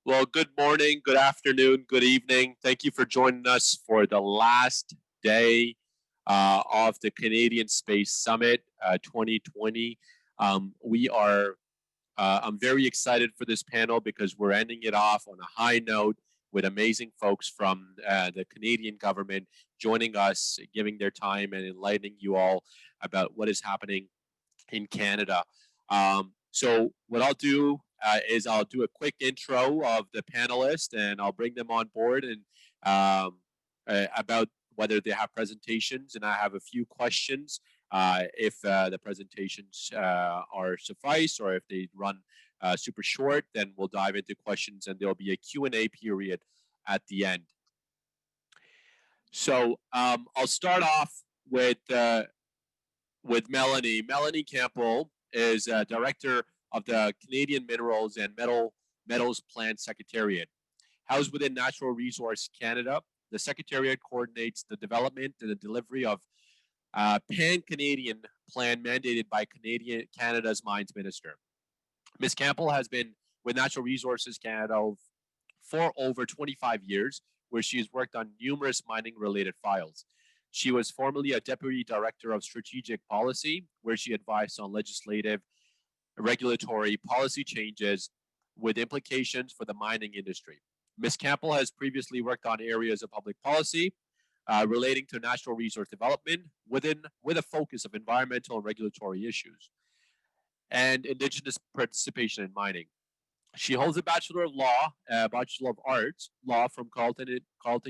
Well, good morning, good afternoon, good evening. Thank you for joining us for the last day of the Canadian Space Summit 2020. I'm very excited for this panel because we're ending it off on a high note with amazing folks from the Canadian government joining us, giving their time and enlightening you all about what is happening in Canada. So what I'll do is I'll do a quick intro of the panelists and I'll bring them on board and about whether they have presentations, and I have a few questions if the presentations are suffice, or if they run super short, then we'll dive into questions and there'll be a Q&A period at the end. So I'll start off with Melanie. Melanie Campbell is director of the Canadian Minerals and Metals Plant Secretariat. Housed within Natural Resource Canada, the Secretariat coordinates the development and the delivery of pan-Canadian plan mandated by Canada's Mines Minister. Ms. Campbell has been with Natural Resources Canada for over 25 years, where she has worked on numerous mining-related files. She was formerly a Deputy Director of Strategic Policy, where she advised on legislative, regulatory policy changes with implications for the mining industry. Ms. Campbell has previously worked on areas of public policy relating to natural resource development with a focus of environmental and regulatory issues and Indigenous participation in mining. She holds a Bachelor of Law, Bachelor of Arts, Law from Carleton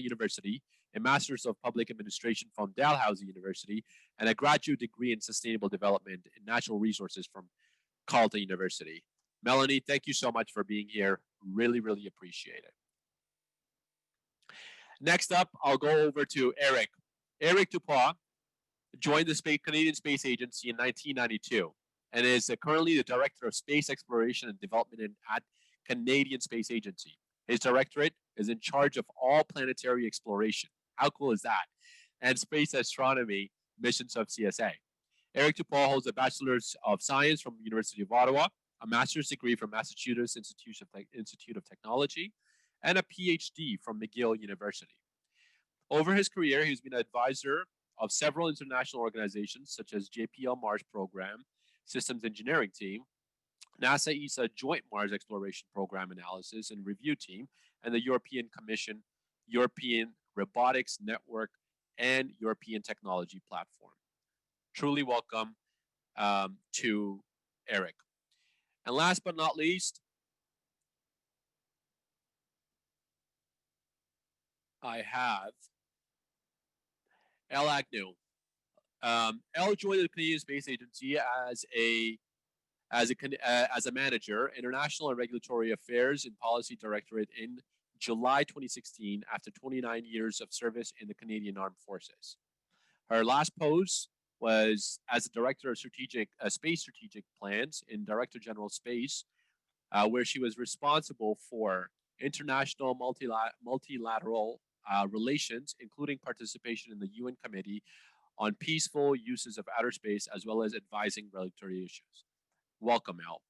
University, a Master's of Public Administration from Dalhousie University, and a graduate degree in Sustainable Development in Natural Resources from Carleton University. Melanie, thank you so much for being here. Really, really appreciate it. Next up, I'll go over to Erick. Erick Dupuis joined the Canadian Space Agency in 1992 and is currently the Director of Space Exploration and Development at Canadian Space Agency. His directorate is in charge of all planetary exploration. How cool is that? And space astronomy missions of CSA. Erick Dupuis holds a Bachelor's of Science from the University of Ottawa, a Master's degree from Massachusetts Institute of Technology, and a PhD from McGill University. Over his career, he's been an advisor of several international organizations such as JPL Mars Program, Systems Engineering Team, NASA ESA Joint Mars Exploration Program Analysis and Review Team, and the European Commission, European Robotics Network, and European Technology Platform. Truly welcome to Erick. And last but not least, I have Agnew. Elle joined the Canadian Space Agency as a manager, International and Regulatory Affairs and Policy Directorate in July 2016 after 29 years of service in the Canadian Armed Forces. Her last post was as a Director of Space Strategic Plans in Director General Space, where she was responsible for international multilateral relations, including participation in the UN Committee on Peaceful Uses of Outer Space, as well as advising regulatory issues. Welcome, Elle.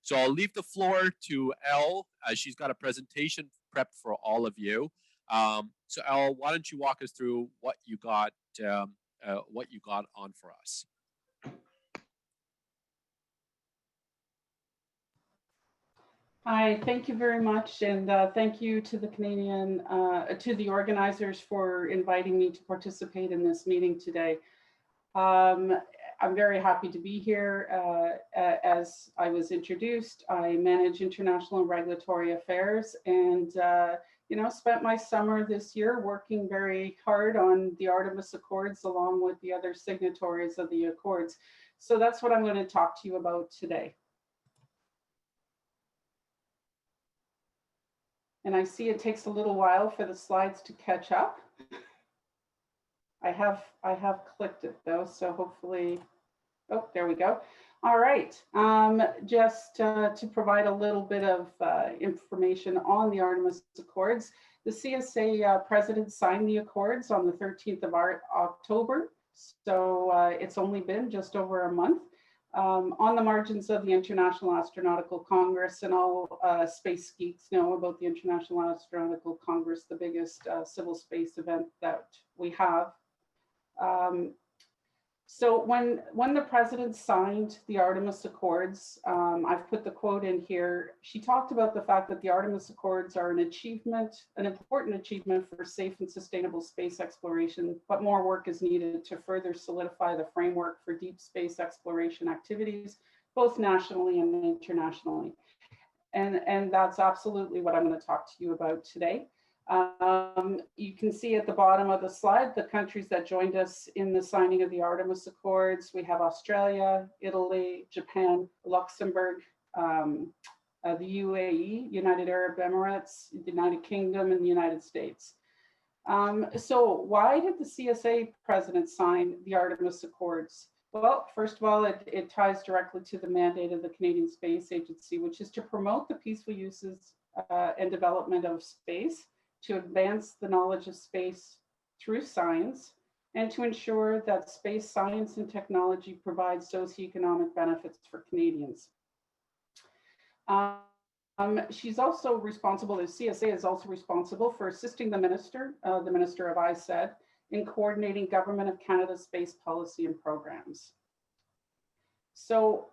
So I'll leave the floor to Elle as she's got a presentation prepped for all of you. So Elle, why don't you walk us through what you got on for us? Hi, thank you very much, and thank you to the to the organizers for inviting me to participate in this meeting today. I'm very happy to be here. As I was introduced, I manage international and regulatory affairs, and spent my summer this year working very hard on the Artemis Accords along with the other signatories of the Accords. So that's what I'm going to talk to you about today. And I see it takes a little while for the slides to catch up. I have clicked it though, so hopefully, oh, there we go. All right, just to provide a little bit of information on the Artemis Accords. The CSA president signed the Accords on the 13th of October, so it's only been just over a month. on the margins of the International Astronautical Congress, and all space geeks know about the International Astronautical Congress, the biggest civil space event that we have. So when the president signed the Artemis Accords, I've put the quote in here, she talked about the fact that the Artemis Accords are an achievement, an important achievement for safe and sustainable space exploration, but more work is needed to further solidify the framework for deep space exploration activities, both nationally and internationally. And that's absolutely what I'm going to talk to you about today. You can see at the bottom of the slide the countries that joined us in the signing of the Artemis Accords. We have Australia, Italy, Japan, Luxembourg, the UAE, United Arab Emirates, the United Kingdom, and the United States. So why did the CSA president sign the Artemis Accords? Well, first of all, it ties directly to the mandate of the Canadian Space Agency, which is to promote the peaceful uses and development of space, to advance the knowledge of space through science, and to ensure that space science and technology provides socioeconomic benefits for Canadians. She's also responsible, the CSA is also responsible for assisting the Minister of ISED, in coordinating Government of Canada's space policy and programs. So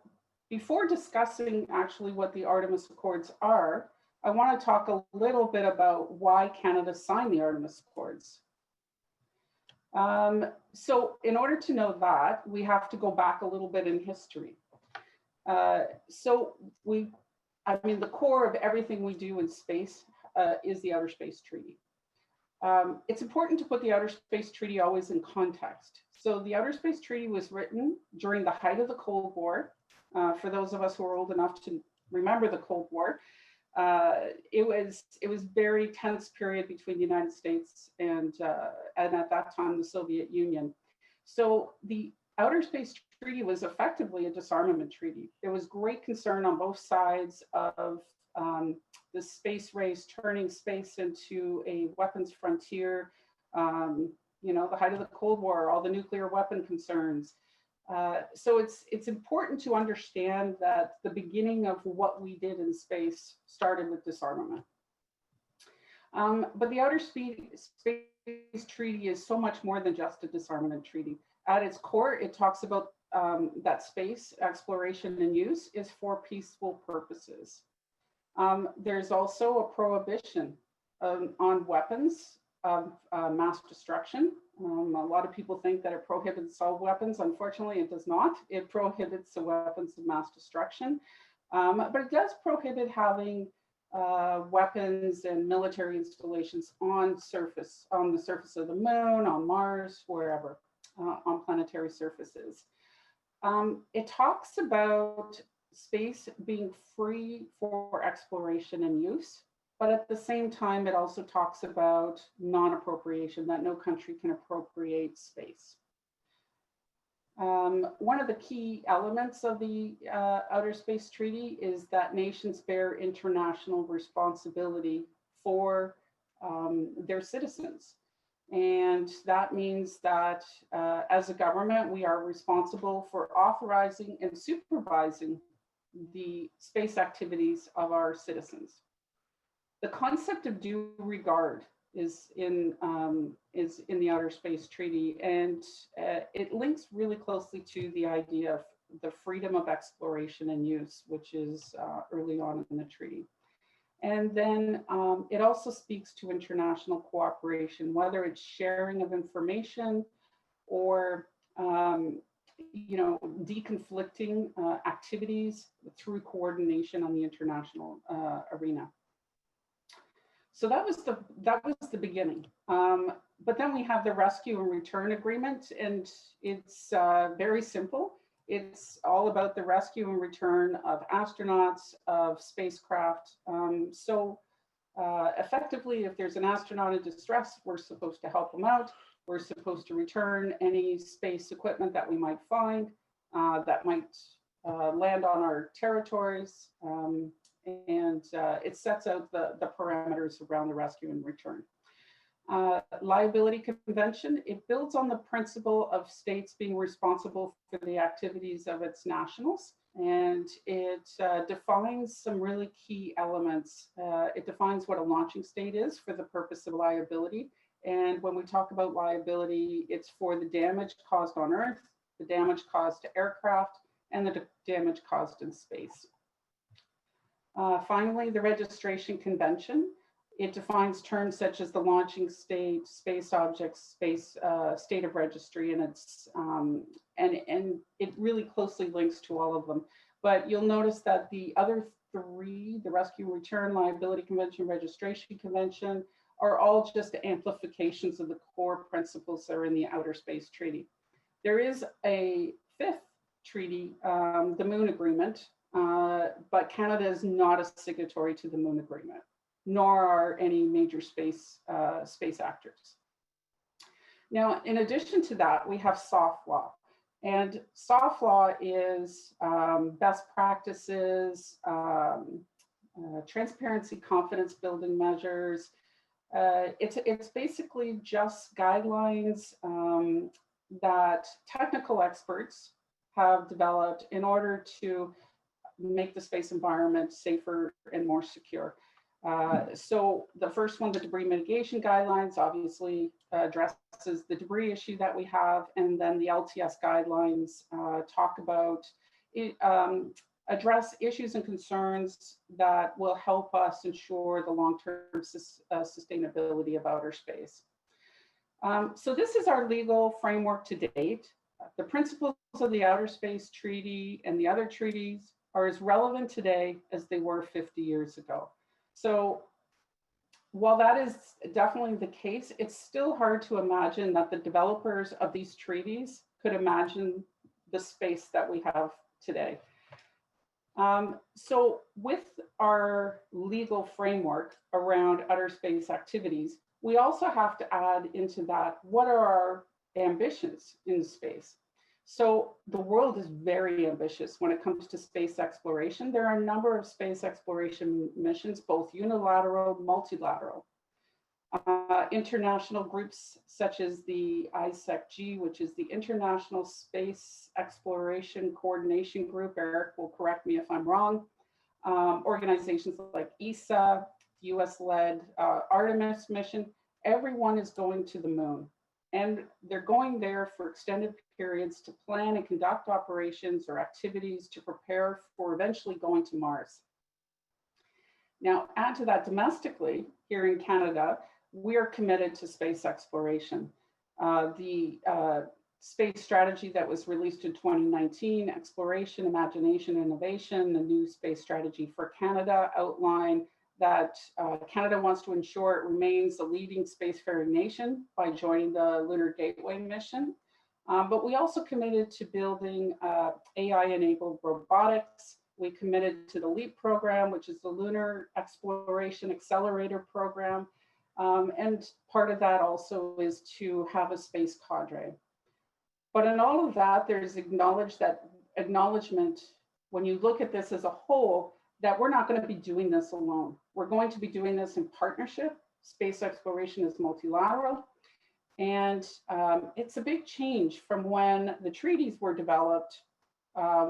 before discussing actually what the Artemis Accords are, I want to talk a little bit about why Canada signed the Artemis Accords. So in order to know that, we have to go back a little bit in history. The core of everything we do in space is the Outer Space Treaty. It's important to put the Outer Space Treaty always in context. So the Outer Space Treaty was written during the height of the Cold War. For those of us who are old enough to remember the Cold War, it was very tense period between the United States and at that time the Soviet Union. So the Outer Space Treaty was effectively a disarmament treaty. There was great concern on both sides of the space race, turning space into a weapons frontier. The height of the Cold War, all the nuclear weapon concerns. So it's important to understand that the beginning of what we did in space started with disarmament. But the Outer Space Treaty is so much more than just a disarmament treaty. At its core, it talks about that space exploration and use is for peaceful purposes. There's also a prohibition on weapons of mass destruction. A lot of people think that it prohibits all weapons. Unfortunately, it does not. It prohibits the weapons of mass destruction, but it does prohibit having weapons and military installations on the surface of the moon, on Mars, wherever, on planetary surfaces. It talks about space being free for exploration and use. But at the same time, it also talks about non-appropriation, that no country can appropriate space. One of the key elements of the Outer Space Treaty is that nations bear international responsibility for their citizens. And that means that as a government, we are responsible for authorizing and supervising the space activities of our citizens. The concept of due regard is in the Outer Space Treaty, and it links really closely to the idea of the freedom of exploration and use, which is early on in the treaty. And then it also speaks to international cooperation, whether it's sharing of information or deconflicting activities through coordination on the international arena. So that was the beginning. But then we have the rescue and return agreement, and it's very simple. It's all about the rescue and return of astronauts, of spacecraft. Effectively, if there's an astronaut in distress, we're supposed to help them out. We're supposed to return any space equipment that we might find that might land on our territories. And it sets out the parameters around the rescue and return. Liability Convention, it builds on the principle of states being responsible for the activities of its nationals, and it defines some really key elements. It defines what a launching state is for the purpose of liability. And when we talk about liability, it's for the damage caused on Earth, the damage caused to aircraft, and the damage caused in space. Finally, the Registration Convention. It defines terms such as the launching state, space objects, space state of registry, and it's and it really closely links to all of them. But you'll notice that the other three, the Rescue and Return, Liability Convention, Registration Convention, are all just amplifications of the core principles that are in the Outer Space Treaty. There is a fifth treaty, the Moon Agreement, but Canada is not a signatory to the Moon Agreement, nor are any major space actors. Now, in addition to that, we have soft law. And soft law is best practices, transparency, confidence building measures. It's basically just guidelines that technical experts have developed in order to make the space environment safer and more secure. So the first one, the debris mitigation guidelines, obviously addresses the debris issue that we have, and then the LTS guidelines talk about address issues and concerns that will help us ensure the long-term sustainability of outer space. So this is our legal framework to date. The principles of the Outer Space Treaty and the other treaties are as relevant today as they were 50 years ago. So while that is definitely the case, it's still hard to imagine that the developers of these treaties could imagine the space that we have today. So with our legal framework around outer space activities, we also have to add into that, what are our ambitions in space? So the world is very ambitious when it comes to space exploration. There are a number of space exploration missions, both unilateral, multilateral. International groups such as the ISEC-G, which is the International Space Exploration Coordination Group. Erick will correct me if I'm wrong. Organizations like ESA, US-led Artemis mission, everyone is going to the moon. And they're going there for extended periods to plan and conduct operations or activities to prepare for eventually going to Mars. Now, add to that domestically, here in Canada, we are committed to space exploration. The space strategy that was released in 2019, Exploration, Imagination, Innovation, the new space strategy for Canada, outline that Canada wants to ensure it remains a leading spacefaring nation by joining the Lunar Gateway mission. But we also committed to building AI-enabled robotics. We committed to the LEAP program, which is the Lunar Exploration Accelerator program. And part of that also is to have a space cadre. But in all of that, there's acknowledgement, when you look at this as a whole, that we're not going to be doing this alone. We're going to be doing this in partnership. Space exploration is multilateral. And it's a big change from when the treaties were developed,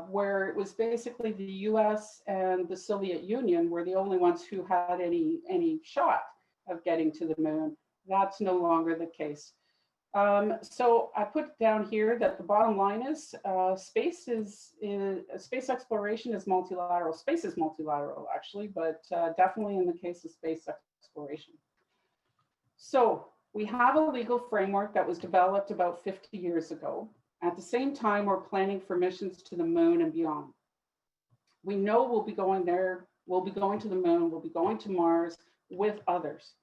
where it was basically the US and the Soviet Union were the only ones who had any shot of getting to the moon. That's no longer the case. So I put down here that the bottom line is space exploration is multilateral. Space is multilateral actually, but definitely in the case of space exploration. So we have a legal framework that was developed about 50 years ago. At the same time, we're planning for missions to the moon and beyond. We know we'll be going there, we'll be going to the moon, we'll be going to Mars with others.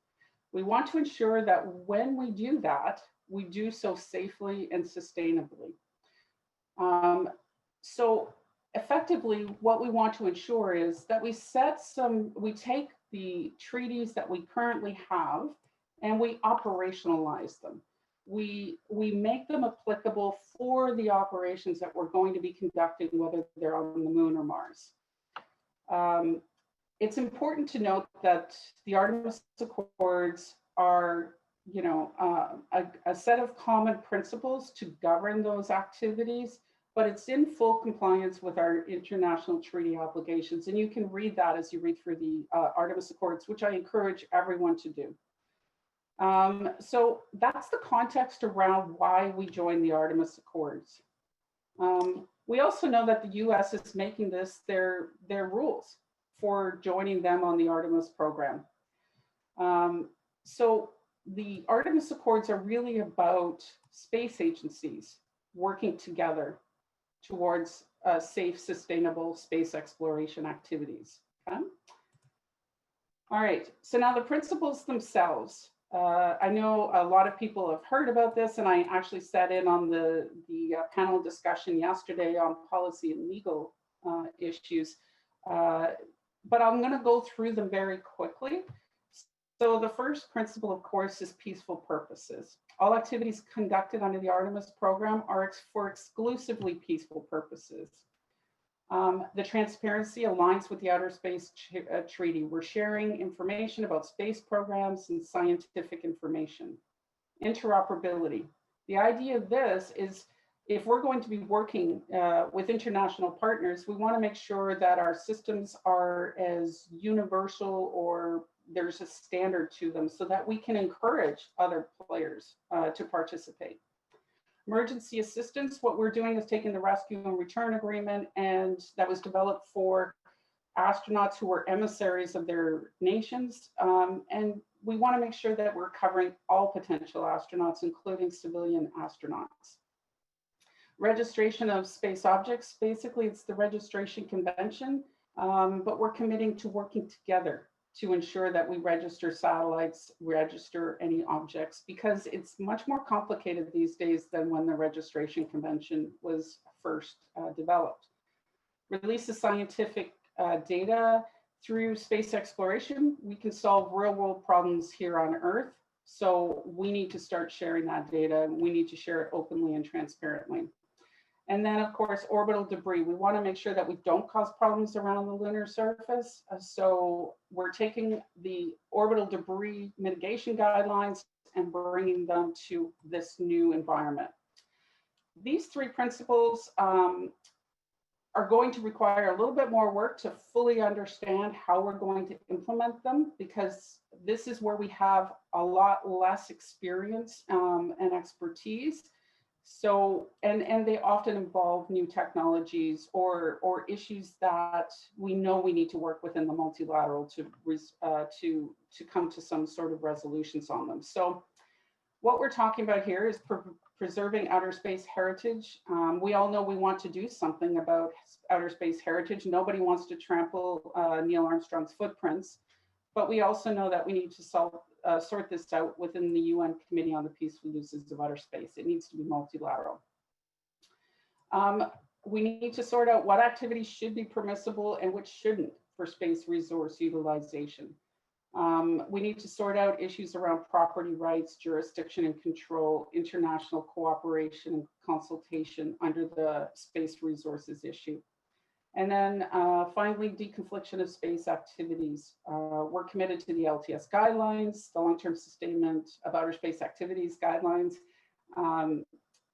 We want to ensure that when we do that, we do so safely and sustainably. So effectively, what we want to ensure is that we take the treaties that we currently have and we operationalize them. We make them applicable for the operations that we're going to be conducting, whether they're on the moon or Mars. It's important to note that the Artemis Accords are a set of common principles to govern those activities, but it's in full compliance with our international treaty obligations. And you can read that as you read through the Artemis Accords, which I encourage everyone to do. So that's the context around why we joined the Artemis Accords. We also know that the US is making this their rules for joining them on the Artemis program. So the Artemis Accords are really about space agencies working together towards safe, sustainable space exploration activities. Okay? All right, so now the principles themselves. I know a lot of people have heard about this, and I actually sat in on the panel discussion yesterday on policy and legal issues, but I'm going to go through them very quickly. So the first principle, of course, is peaceful purposes. All activities conducted under the Artemis program are for exclusively peaceful purposes. The transparency aligns with the Outer Space Treaty. We're sharing information about space programs and scientific information. Interoperability. The idea of this is if we're going to be working with international partners, we want to make sure that our systems are as universal or there's a standard to them so that we can encourage other players to participate. Emergency assistance, what we're doing is taking the rescue and return agreement, and that was developed for astronauts who were emissaries of their nations. And we want to make sure that we're covering all potential astronauts, including civilian astronauts. Registration of space objects, basically it's the registration convention, but we're committing to working together to ensure that we register satellites, register any objects, because it's much more complicated these days than when the registration convention was first developed. Release of scientific data through space exploration. We can solve real world problems here on Earth. So we need to start sharing that data. We need to share it openly and transparently. And then, of course, orbital debris. We want to make sure that we don't cause problems around the lunar surface. So we're taking the orbital debris mitigation guidelines and bringing them to this new environment. These three principles are going to require a little bit more work to fully understand how we're going to implement them, because this is where we have a lot less experience and expertise. So, and they often involve new technologies or issues that we know we need to work within the multilateral to come to some sort of resolutions on them. So what we're talking about here is preserving outer space heritage. We all know we want to do something about outer space heritage. Nobody wants to trample Neil Armstrong's footprints, but we also know that we need to sort this out within the UN Committee on the Peaceful Uses of Outer Space. It needs to be multilateral. We need to sort out what activities should be permissible and which shouldn't for space resource utilization. We need to sort out issues around property rights, jurisdiction and control, international cooperation and consultation under the space resources issue. And then finally, deconfliction of space activities. We're committed to the LTS guidelines, the long-term sustainment of outer space activities guidelines.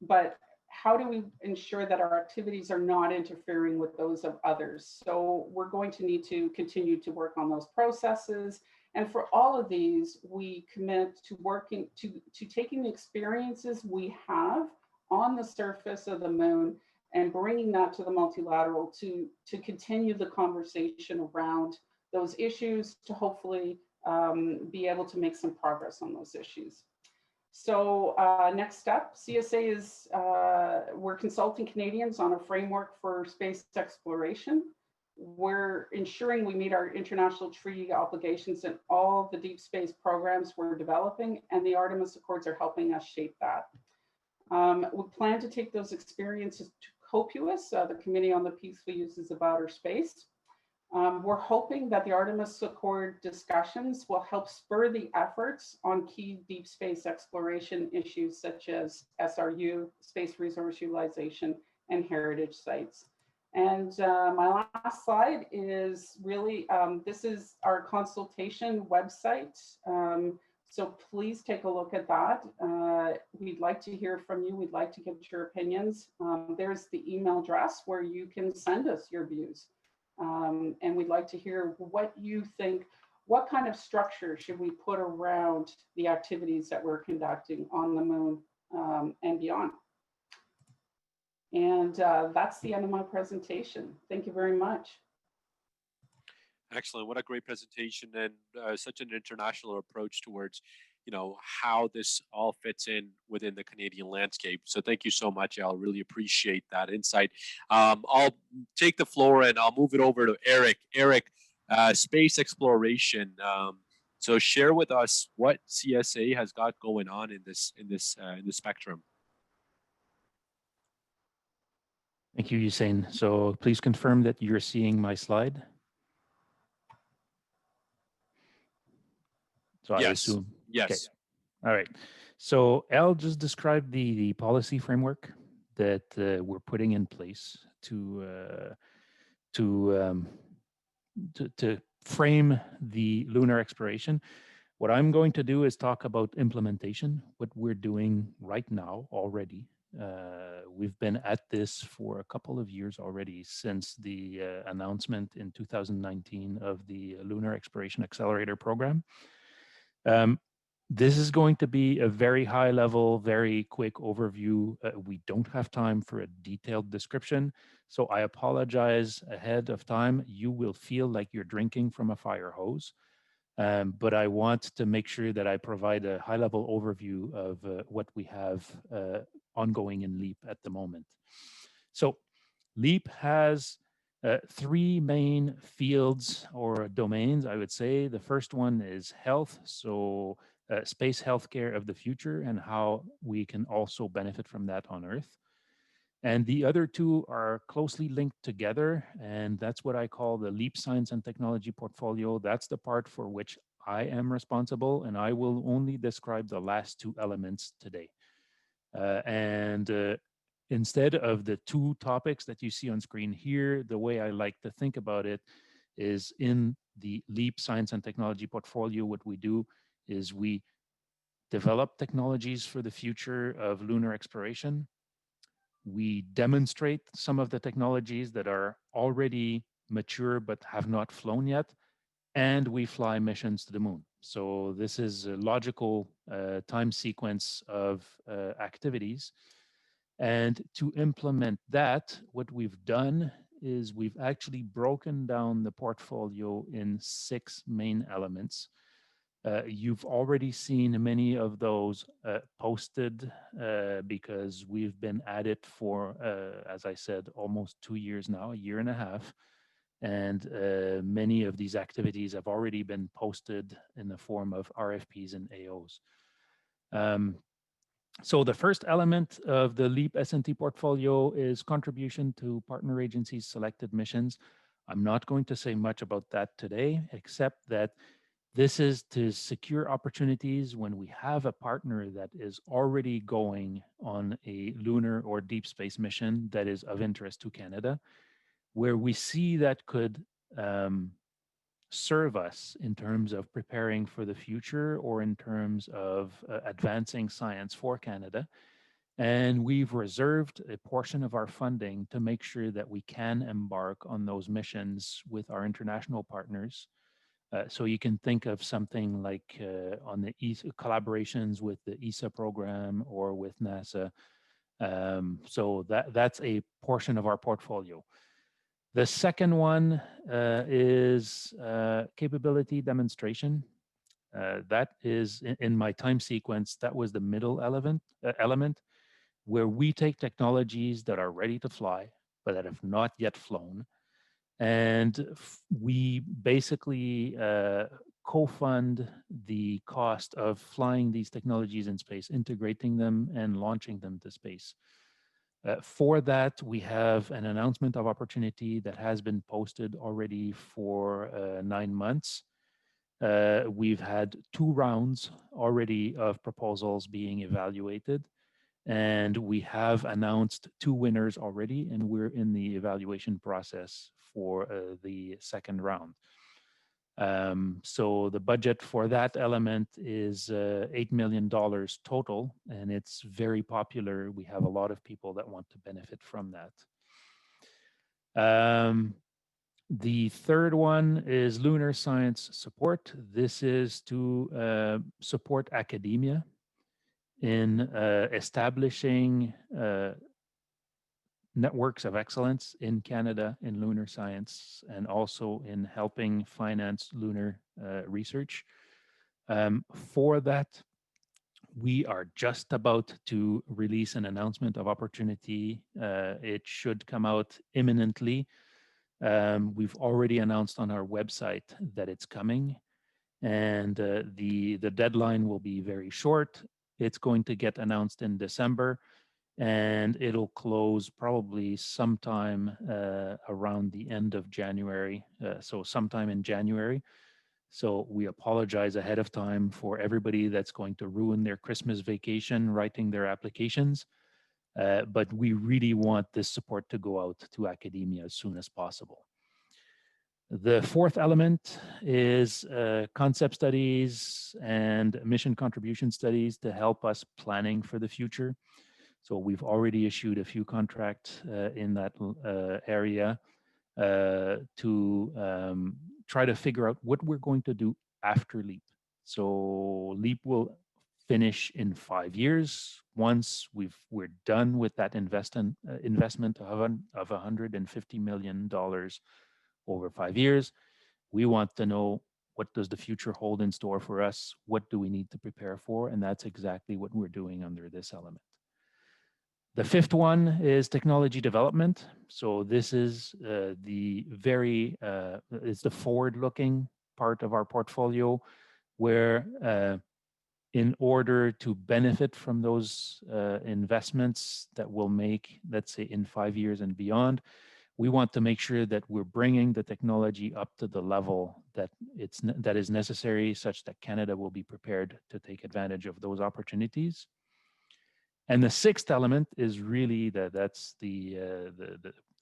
But how do we ensure that our activities are not interfering with those of others? So we're going to need to continue to work on those processes. And for all of these, we commit to working to taking the experiences we have on the surface of the moon and bringing that to the multilateral to continue the conversation around those issues to hopefully be able to make some progress on those issues. So next step, CSA is, we're consulting Canadians on a framework for space exploration. We're ensuring we meet our international treaty obligations in all the deep space programs we're developing, and the Artemis Accords are helping us shape that. We plan to take those experiences to COPUOS, the Committee on the Peaceful Uses of Outer Space. We're hoping that the Artemis Accord discussions will help spur the efforts on key deep space exploration issues such as SRU, space resource utilization, and heritage sites. And my last slide is really, this is our consultation website. So please take a look at that. We'd like to hear from you. We'd like to get your opinions. There's the email address where you can send us your views. And we'd like to hear what you think. What kind of structure should we put around the activities that we're conducting on the moon and beyond? And that's the end of my presentation. Thank you very much. Excellent. What a great presentation, and such an international approach towards, how this all fits in within the Canadian landscape. So thank you so much. I'll really appreciate that insight. I'll take the floor and I'll move it over to Erick. Erick, space exploration. So share with us what CSA has got going on in this spectrum. Thank you, Hussain. So please confirm that you're seeing my slide. So yes. I assume. Yes. Okay. All right. So Al just described the policy framework that we're putting in place to frame the lunar exploration. What I'm going to do is talk about implementation, what we're doing right now already. We've been at this for a couple of years already since the announcement in 2019 of the Lunar Exploration Accelerator program. This is going to be a very high level, very quick overview. We don't have time for a detailed description, so I apologize ahead of time. You will feel like you're drinking from a fire hose, but I want to make sure that I provide a high level overview of what we have ongoing in LEAP at the moment. So LEAP has three main fields or domains, I would say. The first one is health, so space healthcare of the future and how we can also benefit from that on Earth. And the other two are closely linked together, and that's what I call the LEAP Science and Technology portfolio. That's the part for which I am responsible, and I will only describe the last two elements today. Instead of the two topics that you see on screen here, the way I like to think about it is in the LEAP Science and Technology portfolio, what we do is we develop technologies for the future of lunar exploration. We demonstrate some of the technologies that are already mature but have not flown yet, and we fly missions to the moon. So this is a logical time sequence of activities. And to implement that, what we've done is we've actually broken down the portfolio in 6 main elements. You've already seen many of those posted because we've been at it for, as I said, almost 2 years now, a year and a half. And many of these activities have already been posted in the form of RFPs and AOs. So the first element of the LEAP S&T portfolio is contribution to partner agencies' selected missions. I'm not going to say much about that today, except that this is to secure opportunities when we have a partner that is already going on a lunar or deep space mission that is of interest to Canada, where we see that could serve us in terms of preparing for the future or in terms of advancing science for Canada. And we've reserved a portion of our funding to make sure that we can embark on those missions with our international partners. So you can think of something like on the collaborations with the ESA program or with NASA. So that's a portion of our portfolio. The second one is capability demonstration. That is in my time sequence, that was the middle element where we take technologies that are ready to fly, but that have not yet flown. And we basically co-fund the cost of flying these technologies in space, integrating them and launching them to space. For that, we have an announcement of opportunity that has been posted already for 9 months. We've had 2 rounds already of proposals being evaluated, and we have announced 2 winners already, and we're in the evaluation process for the second round. So the budget for that element is $8 million total, and it's very popular. We have a lot of people that want to benefit from that. The third one is lunar science support. This is to support academia in establishing networks of excellence in Canada in lunar science, and also in helping finance lunar research. For that, we are just about to release an announcement of opportunity. It should come out imminently. We've already announced on our website that it's coming, and the deadline will be very short. It's going to get announced in December, and it'll close probably sometime around the end of January, so sometime in January. So we apologize ahead of time for everybody that's going to ruin their Christmas vacation writing their applications, but we really want this support to go out to academia as soon as possible. The fourth element is concept studies and mission contribution studies to help us planning for the future. So we've already issued a few contracts in that area to try to figure out what we're going to do after LEAP. So LEAP will finish in 5 years. Once we're done with that investment of $150 million over 5 years, we want to know, what does the future hold in store for us? What do we need to prepare for? And that's exactly what we're doing under this element. The fifth one is technology development. So this is it's the forward-looking part of our portfolio, where in order to benefit from those investments that we'll make, let's say in 5 years and beyond, we want to make sure that we're bringing the technology up to the level that is necessary, such that Canada will be prepared to take advantage of those opportunities. And the sixth element is really that's the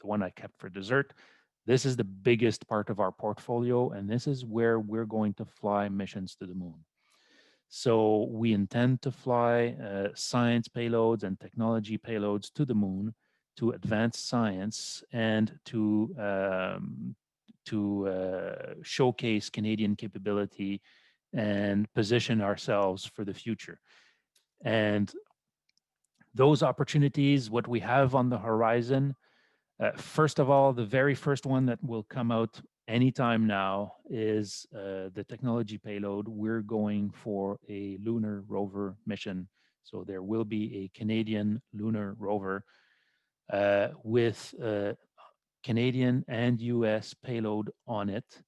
one I kept for dessert. This is the biggest part of our portfolio, and this is where we're going to fly missions to the moon. So we intend to fly science payloads and technology payloads to the moon to advance science and to showcase Canadian capability and position ourselves for the future. And those opportunities, what we have on the horizon, first of all, the very first one that will come out anytime now is the technology payload. We're going for a lunar rover mission. So there will be a Canadian lunar rover with Canadian and US payload on it.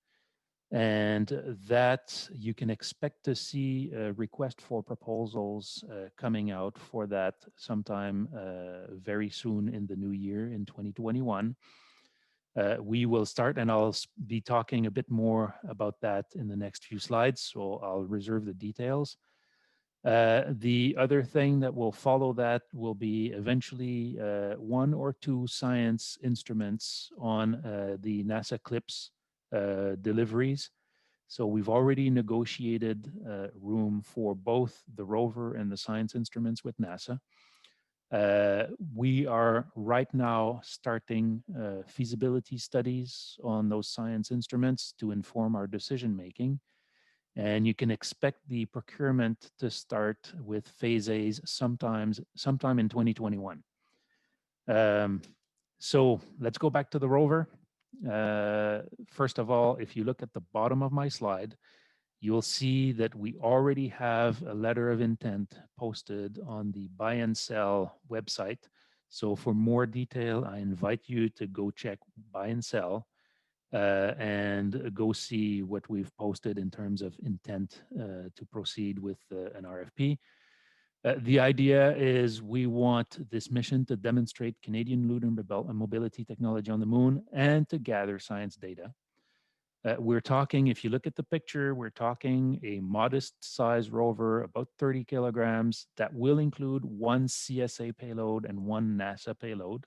And that you can expect to see a request for proposals coming out for that sometime very soon in the new year in 2021. We will start, and I'll be talking a bit more about that in the next few slides, so I'll reserve the details. The other thing that will follow that will be eventually 1 or 2 science instruments on the NASA CLIPS deliveries. So we've already negotiated room for both the rover and the science instruments with NASA. We are right now starting feasibility studies on those science instruments to inform our decision making. And you can expect the procurement to start with phase A's sometime in 2021. So let's go back to the rover. First of all, if you look at the bottom of my slide, you'll see that we already have a letter of intent posted on the Buy and Sell website. So for more detail, I invite you to go check Buy and Sell and go see what we've posted in terms of intent to proceed with an RFP. The idea is we want this mission to demonstrate Canadian lunar mobility technology on the moon and to gather science data. We're talking, if you look at the picture, we're talking a modest size rover, about 30 kilograms, that will include 1 CSA payload and 1 NASA payload.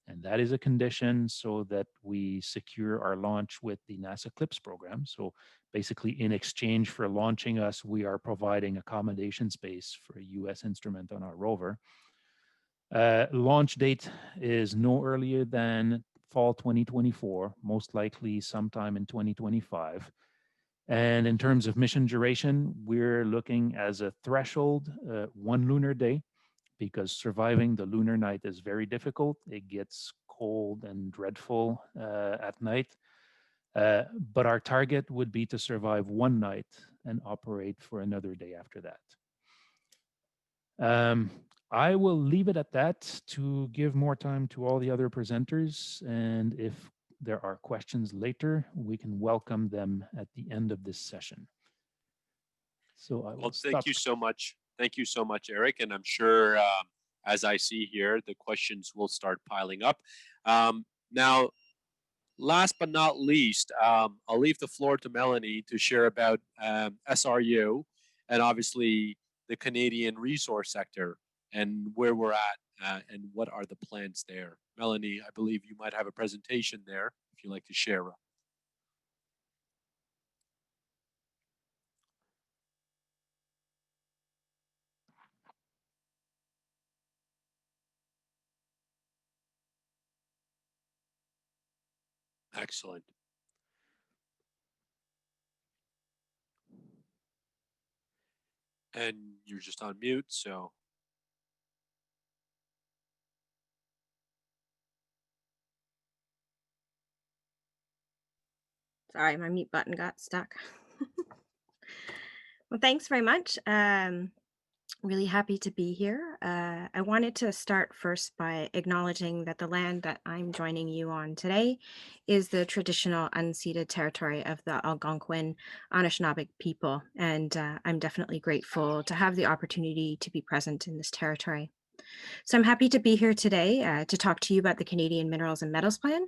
And that is a condition so that we secure our launch with the NASA CLIPS program. So basically, in exchange for launching us, we are providing accommodation space for a US instrument on our rover. Launch date is no earlier than fall 2024, most likely sometime in 2025. And in terms of mission duration, we're looking as a threshold, 1 lunar day, because surviving the lunar night is very difficult. It gets cold and dreadful at night. But our target would be to survive 1 night and operate for another day after that. I will leave it at that to give more time to all the other presenters. And if there are questions later, we can welcome them at the end of this session. So I will Well, stop. thank you so much. Thank you so much, Erick. And I'm sure, as I see here, the questions will start piling up. Now, last but not least, I'll leave the floor to Melanie to share about SRU and obviously the Canadian resource sector and where we're at and what are the plans there. Melanie, I believe you might have a presentation there if you'd like to share. Excellent. And you're just on mute, so. Sorry, my mute button got stuck. Well, thanks very much. Really happy to be here. I wanted to start first by acknowledging that the land that I'm joining you on today is the traditional unceded territory of the Algonquin Anishinaabe people, and I'm definitely grateful to have the opportunity to be present in this territory. So I'm happy to be here today to talk to you about the Canadian Minerals and Metals Plan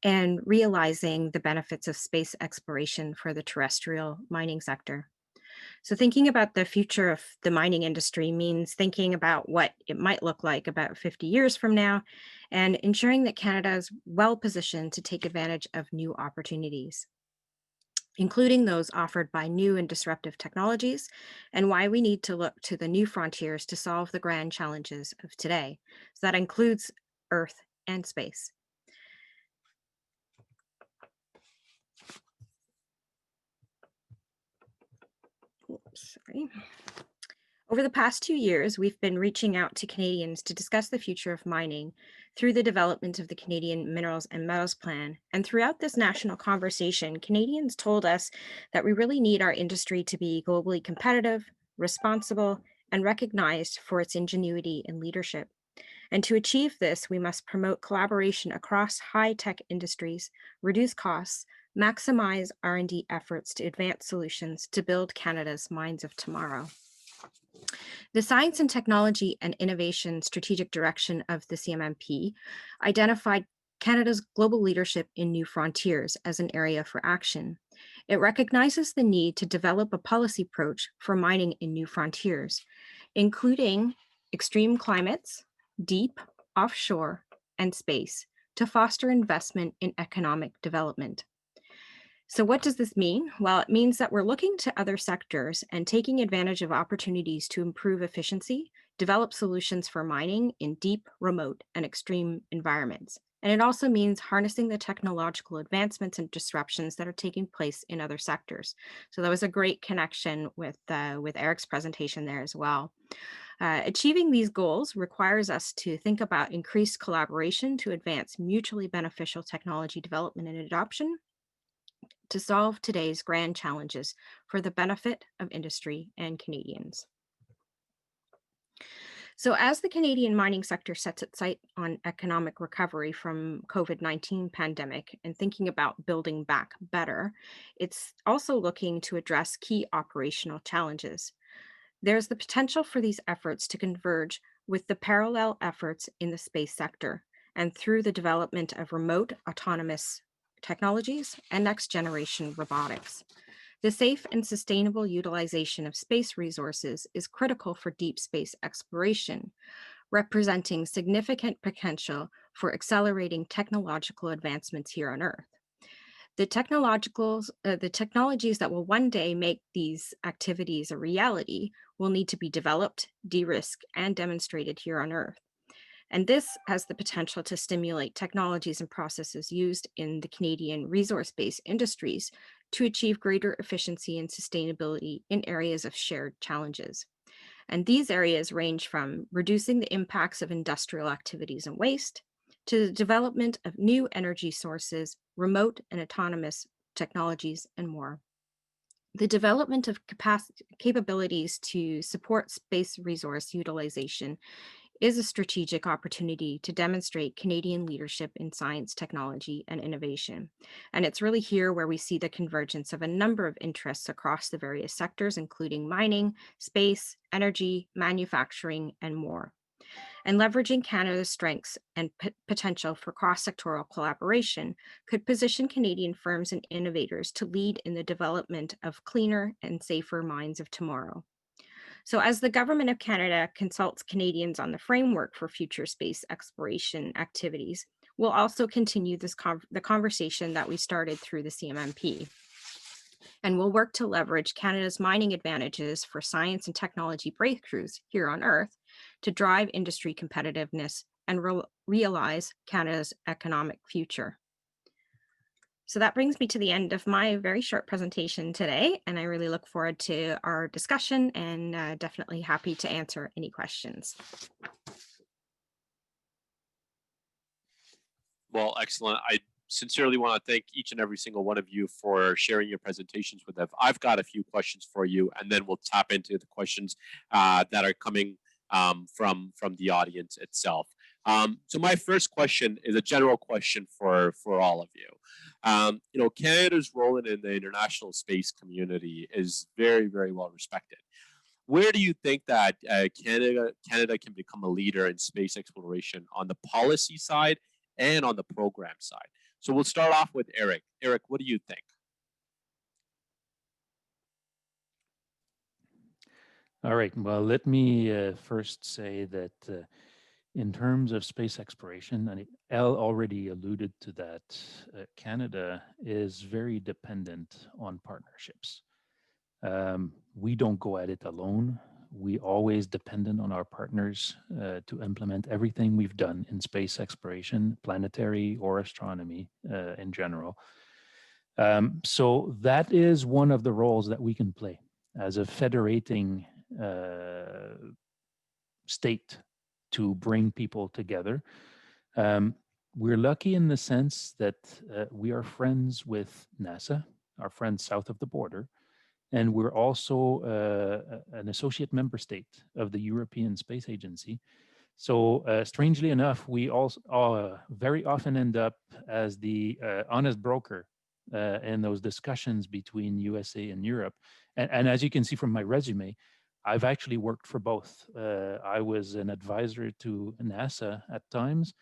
and realizing the benefits of space exploration for the terrestrial mining sector. So thinking about the future of the mining industry means thinking about what it might look like about 50 years from now and ensuring that Canada is well positioned to take advantage of new opportunities, including those offered by new and disruptive technologies, and why we need to look to the new frontiers to solve the grand challenges of today. So that includes Earth and space. Oops, sorry. Over the past 2 years, we've been reaching out to Canadians to discuss the future of mining through the development of the Canadian Minerals and Metals Plan. And throughout this national conversation, Canadians told us that we really need our industry to be globally competitive, responsible, and recognized for its ingenuity and leadership. And to achieve this, we must promote collaboration across high-tech industries, reduce costs, maximize R&D efforts to advance solutions to build Canada's mines of tomorrow. The Science and Technology and Innovation Strategic Direction of the CMMP identified Canada's global leadership in new frontiers as an area for action. It recognizes the need to develop a policy approach for mining in new frontiers, including extreme climates, deep, offshore, and space, to foster investment in economic development. So what does this mean? Well, it means that we're looking to other sectors and taking advantage of opportunities to improve efficiency, develop solutions for mining in deep, remote, and extreme environments. And it also means harnessing the technological advancements and disruptions that are taking place in other sectors. So that was a great connection with Erick's presentation there as well. Achieving these goals requires us to think about increased collaboration to advance mutually beneficial technology development and adoption, to solve today's grand challenges for the benefit of industry and Canadians. So as the Canadian mining sector sets its sight on economic recovery from COVID-19 pandemic and thinking about building back better, it's also looking to address key operational challenges. There's the potential for these efforts to converge with the parallel efforts in the space sector and through the development of remote autonomous technologies and next generation robotics. The safe and sustainable utilization of space resources is critical for deep space exploration. representing significant potential for accelerating technological advancements here on Earth. The technologies that will one day make these activities a reality will need to be developed, de-risked, and demonstrated here on Earth. And this has the potential to stimulate technologies and processes used in the Canadian resource-based industries to achieve greater efficiency and sustainability in areas of shared challenges. And these areas range from reducing the impacts of industrial activities and waste, to the development of new energy sources, remote and autonomous technologies, and more. The development of capabilities to support space resource utilization is a strategic opportunity to demonstrate Canadian leadership in science, technology, and innovation. And it's really here where we see the convergence of a number of interests across the various sectors, including mining, space, energy, manufacturing, and more. And leveraging Canada's strengths and potential for cross-sectoral collaboration could position Canadian firms and innovators to lead in the development of cleaner and safer mines of tomorrow. So as the Government of Canada consults Canadians on the framework for future space exploration activities, we'll also continue the conversation that we started through the CMMP. And we'll work to leverage Canada's mining advantages for science and technology breakthroughs here on Earth to drive industry competitiveness and realize Canada's economic future. So that brings me to the end of my very short presentation today, and I really look forward to our discussion and definitely happy to answer any questions. Well, excellent. I sincerely want to thank each and every single one of you for sharing your presentations with us. I've got a few questions for you, and then we'll tap into the questions that are coming from the audience itself. So my first question is a general question for all of you. You know, Canada's role in the international space community is very, very well respected. Where do you think that Canada can become a leader in space exploration on the policy side and on the program side? So we'll start off with Erick. Erick, what do you think? All right. Well, let me first say that in terms of space exploration, and Elle already alluded to that, Canada is very dependent on partnerships. We don't go at it alone. We always dependent on our partners to implement everything we've done in space exploration, planetary or astronomy in general. So that is one of the roles that we can play as a federating state to bring people together. We're lucky in the sense that we are friends with NASA, our friends south of the border, and we're also an associate member state of the European Space Agency. So strangely enough, we also very often end up as the honest broker in those discussions between USA and Europe. And as you can see from my resume, I've actually worked for both. I was an advisor to NASA at times,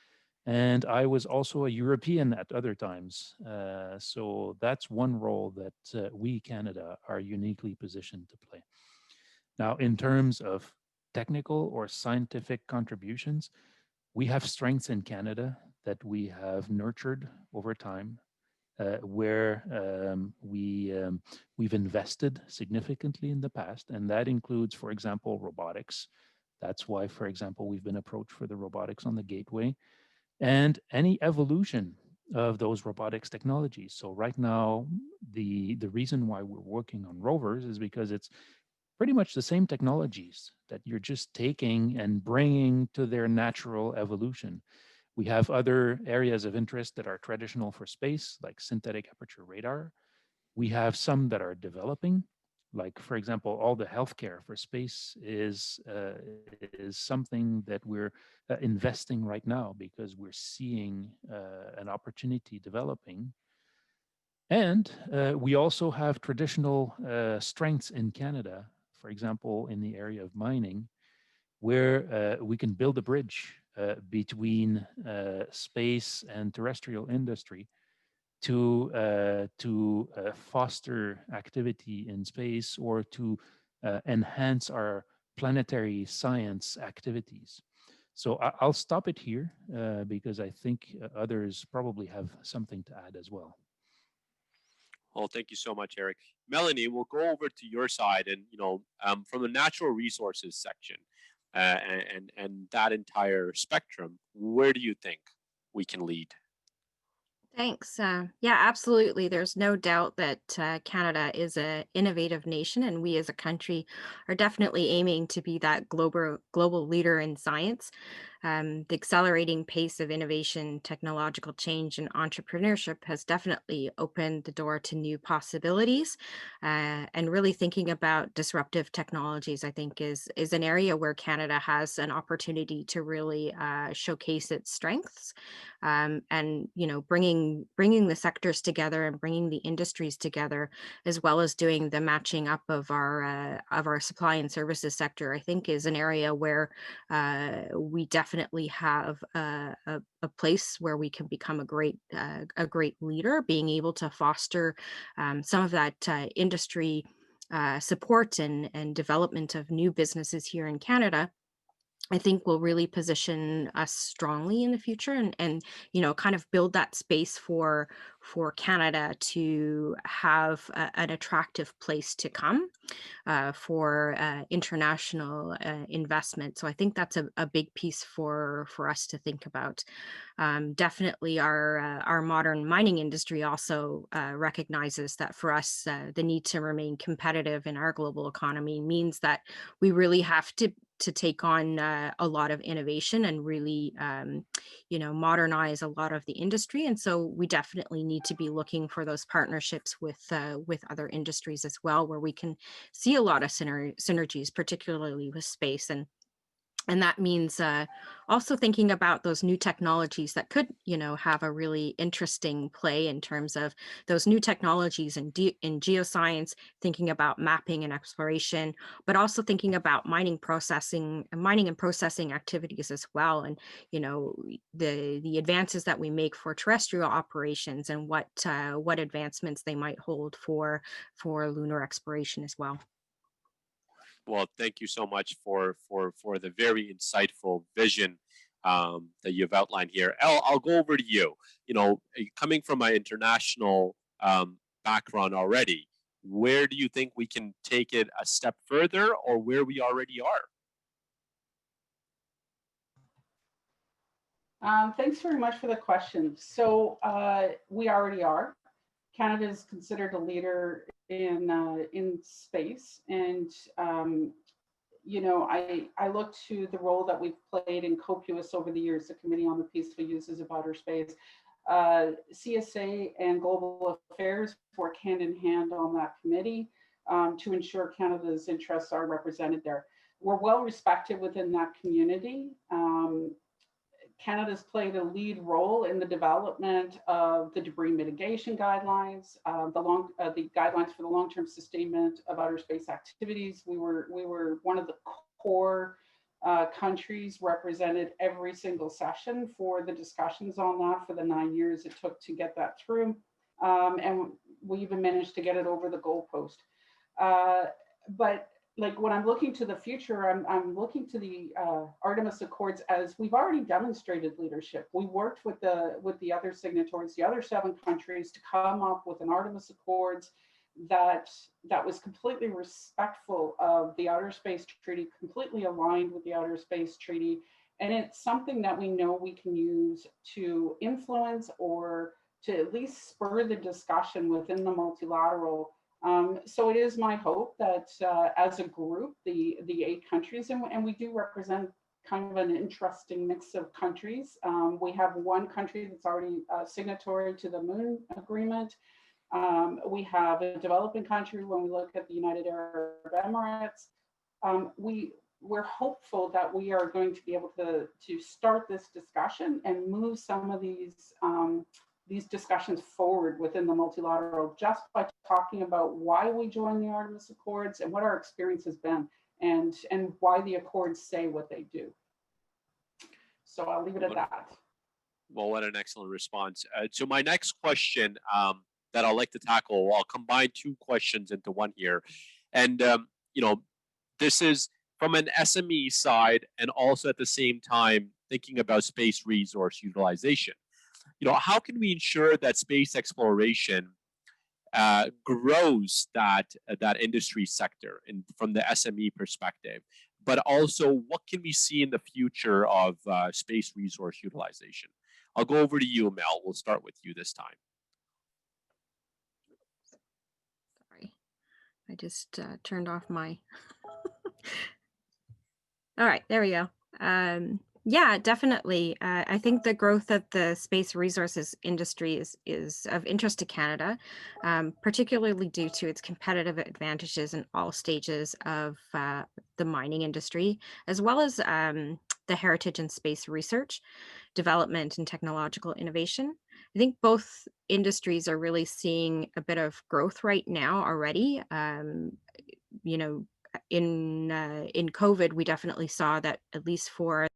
and I was also a European at other times. So that's one role that we, Canada, are uniquely positioned to play. Now, in terms of technical or scientific contributions, we have strengths in Canada that we have nurtured over time, where we've invested significantly in the past, and that includes, for example, robotics. That's why, for example, we've been approached for the robotics on the Gateway, and any evolution of those robotics technologies. So right now, the reason why we're working on rovers is because it's pretty much the same technologies that you're just taking and bringing to their natural evolution. We have other areas of interest that are traditional for space, like synthetic aperture radar. We have some that are developing, like, for example, all the healthcare for space is something that we're investing right now because we're seeing an opportunity developing. And we also have traditional strengths in Canada, for example, in the area of mining, where we can build a bridge between space and terrestrial industry to foster activity in space or to enhance our planetary science activities. So I'll stop it here because I think others probably have something to add as well. Well, thank you so much, Erick. Melanie, we'll go over to your side, and from the natural resources section, and that entire spectrum, where do you think we can lead? Thanks. Yeah, absolutely. There's no doubt that Canada is an innovative nation, and we as a country are definitely aiming to be that global leader in science. The accelerating pace of innovation, technological change, and entrepreneurship has definitely opened the door to new possibilities. And really thinking about disruptive technologies, I think, is an area where Canada has an opportunity to really showcase its strengths. And bringing the sectors together and bringing the industries together, as well as doing the matching up of our supply and services sector, I think is an area where we definitely have a place where we can become a great leader, being able to foster some of that industry support and development of new businesses here in Canada. I think will really position us strongly in the future, and kind of build that space for Canada to have an attractive place to come for international investment. So I think that's a big piece for us to think about. Definitely our modern mining industry also recognizes that for us, the need to remain competitive in our global economy means that we really have to take on a lot of innovation and really, modernize a lot of the industry. And so we definitely need to be looking for those partnerships with other industries as well, where we can see a lot of synergies, particularly with space. And that means also thinking about those new technologies that could, have a really interesting play in terms of those new technologies in geoscience, thinking about mapping and exploration, but also thinking about mining and processing activities as well. And, the advances that we make for terrestrial operations and what advancements they might hold for lunar exploration as well. Well, thank you so much for the very insightful vision that you've outlined here. I'll go over to you. Coming from my international background already, where do you think we can take it a step further, or where we already are? Thanks very much for the question. So we already are. Canada is considered a leader in space, and I look to the role that we've played in COPUOS over the years, the Committee on the Peaceful Uses of Outer Space. CSA and Global Affairs work hand in hand on that committee to ensure Canada's interests are represented there. We're well respected within that community. Canada's played a lead role in the development of the debris mitigation guidelines, the guidelines for the long-term sustainment of outer space activities. We were one of the core countries represented every single session for the discussions on that for the 9 years it took to get that through. And we even managed to get it over the goalpost. But when I'm looking to the future, I'm looking to the Artemis Accords as we've already demonstrated leadership. We worked with the other signatories, the other 7 countries, to come up with an Artemis Accords that was completely respectful of the Outer Space Treaty, completely aligned with the Outer Space Treaty. And it's something that we know we can use to influence or to at least spur the discussion within the multilateral. So it is my hope that as a group, the 8 countries, and we do represent kind of an interesting mix of countries. We have one country that's already signatory to the Moon Agreement. We have a developing country when we look at the United Arab Emirates. We're hopeful that we are going to be able to start this discussion and move some of these discussions forward within the multilateral just by talking about why we joined the Artemis Accords and what our experience has been, and why the Accords say what they do. So I'll leave it at that. Well, what an excellent response. So my next question that I'd like to tackle, I'll combine 2 questions into one here. And, this is from an SME side, and also at the same time thinking about space resource utilization. How can we ensure that space exploration grows that industry sector from the SME perspective, but also what can we see in the future of space resource utilization? I'll go over to you, Mel. We'll start with you this time. Sorry, I just turned off my. All right, there we go. Yeah, definitely. I think the growth of the space resources industry is of interest to Canada, particularly due to its competitive advantages in all stages of the mining industry, as well as the heritage and space research, development, and technological innovation. I think both industries are really seeing a bit of growth right now already. In COVID, we definitely saw that, at least for